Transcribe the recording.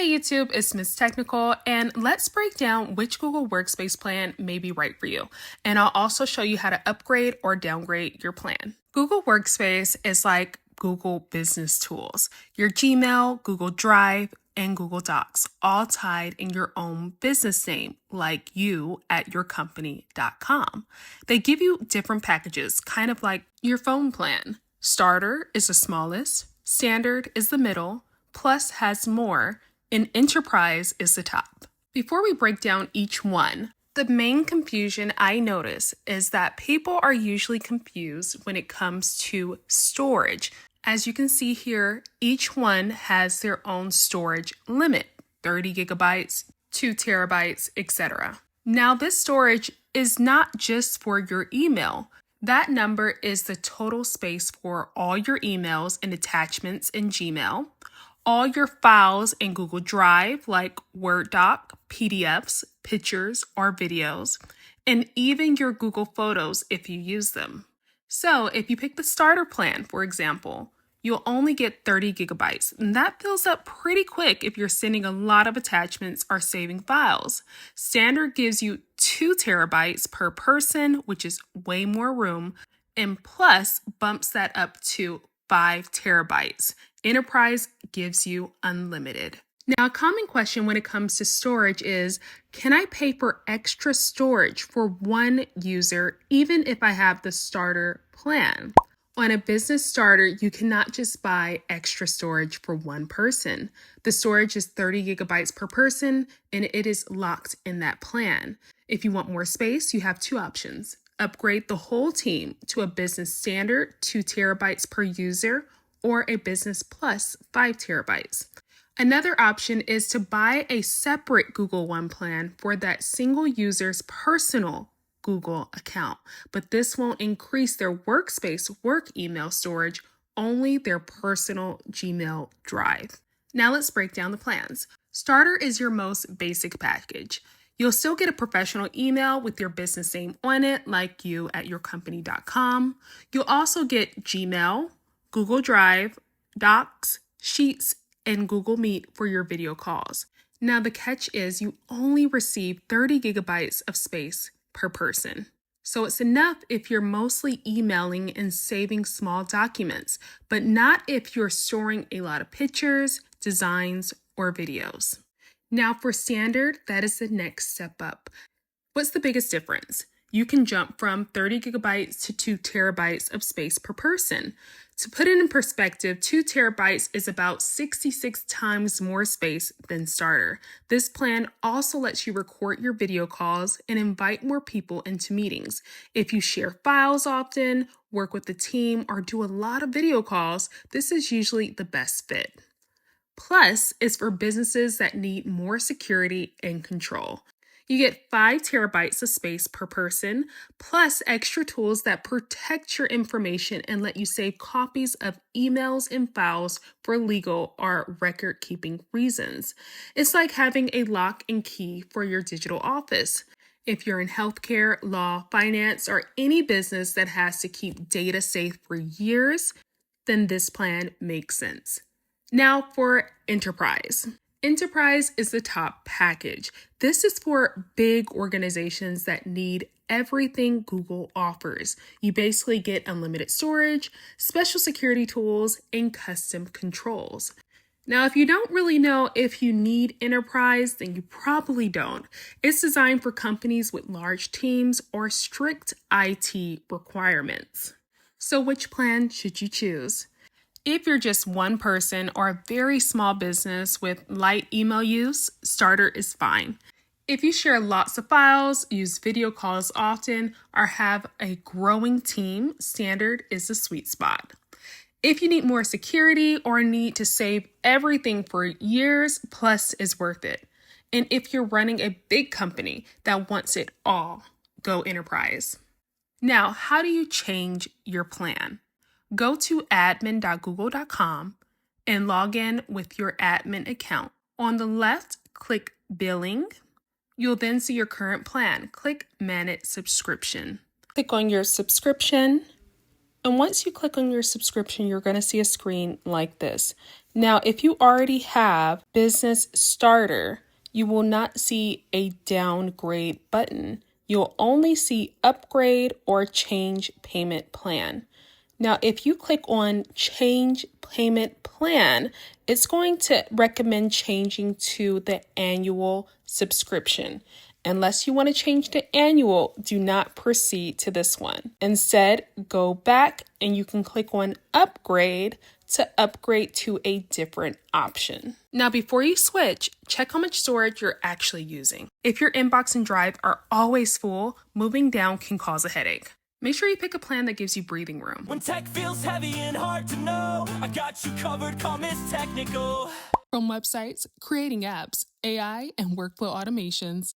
Hey YouTube, it's Miss Technical, and let's break down which Google Workspace plan may be right for you. And I'll also show you how to upgrade or downgrade your plan. Google Workspace is like Google Business Tools, your Gmail, Google Drive, and Google Docs, all tied in your own business name, like you at yourcompany.com. They give you different packages, kind of like your phone plan. Starter is the smallest, Standard is the middle, Plus has more, and Enterprise is the top. Before we break down each one, the main confusion I notice is that people are usually confused when it comes to storage. As you can see here, each one has their own storage limit, 30 gigabytes, 2 terabytes, etc. Now, this storage is not just for your email. That number is the total space for all your emails and attachments in Gmail, all your files in Google Drive like Word doc, PDFs, pictures, or videos, and even your Google Photos if you use them. So if you pick the starter plan, for example, you'll only get 30 gigabytes, and that fills up pretty quick if you're sending a lot of attachments or saving files. Standard gives you 2 terabytes per person, which is way more room, and Plus bumps that up to 5 terabytes. Enterprise gives you unlimited. Now, a common question when it comes to storage is, can I pay for extra storage for one user even if I have the starter plan? On a business starter, you cannot just buy extra storage for one person. The storage is 30 gigabytes per person, and it is locked in that plan. If you want more space, you have 2 options. Upgrade the whole team to a business standard, 2 terabytes per user, or a business plus 5 terabytes. Another option is to buy a separate Google One plan for that single user's personal Google account, but this won't increase their workspace work email storage, only their personal Gmail drive. Now let's break down the plans. Starter is your most basic package. You'll still get a professional email with your business name on it, like you at yourcompany.com. You'll also get Gmail, Google Drive, Docs, Sheets, and Google Meet for your video calls. Now the catch is you only receive 30 gigabytes of space per person. So it's enough if you're mostly emailing and saving small documents, but not if you're storing a lot of pictures, designs, or videos. Now for standard, that is the next step up. What's the biggest difference? You can jump from 30 gigabytes to 2 terabytes of space per person. To put it in perspective, 2 terabytes is about 66 times more space than starter. This plan also lets you record your video calls and invite more people into meetings. If you share files often, work with the team, or do a lot of video calls, this is usually the best fit. Plus is for businesses that need more security and control. You get 5 terabytes of space per person, plus extra tools that protect your information and let you save copies of emails and files for legal or record-keeping reasons. It's like having a lock and key for your digital office. If you're in healthcare, law, finance, or any business that has to keep data safe for years, then this plan makes sense. Now for Enterprise. Enterprise is the top package. This is for big organizations that need everything Google offers. You basically get unlimited storage, special security tools, and custom controls. Now, if you don't really know if you need Enterprise, then you probably don't. It's designed for companies with large teams or strict IT requirements. So which plan should you choose? If you're just one person or a very small business with light email use, starter is fine. If you share lots of files, use video calls often, or have a growing team, standard is the sweet spot. If you need more security or need to save everything for years, Plus is worth it. And if you're running a big company that wants it all, go Enterprise. Now, how do you change your plan? Go to admin.google.com and log in with your admin account. On the left, click Billing. You'll then see your current plan. Click Manage Subscription. Click on your subscription And once you click on your subscription, you're going to see a screen like this. Now, if you already have Business Starter, you will not see a downgrade button. You'll only see upgrade or change payment plan. Now, if you click on change payment plan, it's going to recommend changing to the annual subscription. Unless you want to change to annual, do not proceed to this one. Instead, go back and you can click on upgrade to upgrade to a different option. Now, before you switch, check how much storage you're actually using. If your inbox and drive are always full, moving down can cause a headache. Make sure you pick a plan that gives you breathing room. When tech feels heavy and hard to know, I got you covered, call Miss Technical. From websites, creating apps, AI, and workflow automations,